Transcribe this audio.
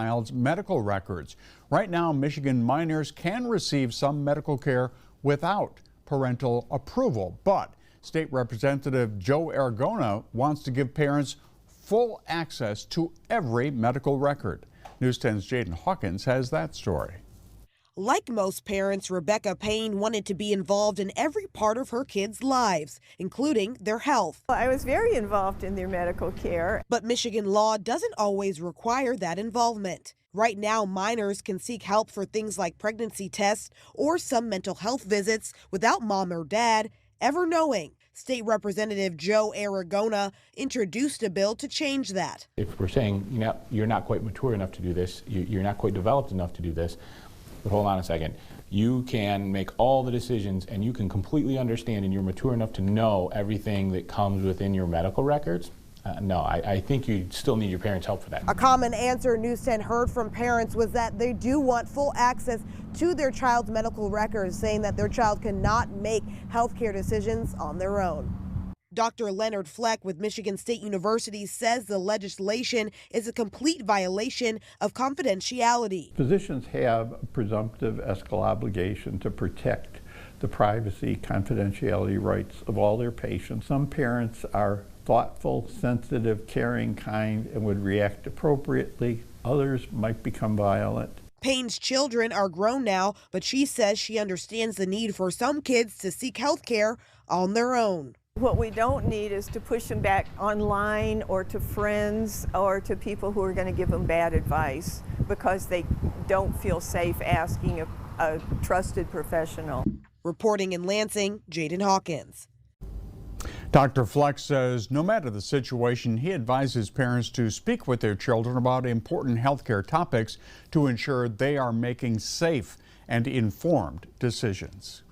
child's medical records. Right now, Michigan minors can receive some medical care without parental approval, but State Representative Joe Aragona wants to give parents full access to every medical record. News 10's Jaden Hawkins has that story. Like most parents, Rebecca Payne wanted to be involved in every part of her kids' lives, including their health. I was very involved in their medical care. But Michigan law doesn't always require that involvement. Right now, minors can seek help for things like pregnancy tests or some mental health visits without mom or dad ever knowing. State Representative Joe Aragona introduced a bill to change that. If we're saying, you're not quite mature enough to do this, you're not quite developed enough to do this, but hold on a second. You can make all the decisions and you can completely understand and you're mature enough to know everything that comes within your medical records. No, I think you still need your parents' help for that. A common answer News 10 heard from parents was that they do want full access to their child's medical records, saying that their child cannot make health care decisions on their own. Dr. Leonard Fleck with Michigan State University says the legislation is a complete violation of confidentiality. Physicians have a presumptive ethical obligation to protect the privacy, confidentiality rights of all their patients. Some parents are thoughtful, sensitive, caring, kind, and would react appropriately. Others might become violent. Payne's children are grown now, but she says she understands the need for some kids to seek health care on their own. What we don't need is to push them back online or to friends or to people who are going to give them bad advice because they don't feel safe asking a trusted professional. Reporting in Lansing, Jaden Hawkins. Dr. Fleck says no matter the situation, he advises parents to speak with their children about important healthcare topics to ensure they are making safe and informed decisions.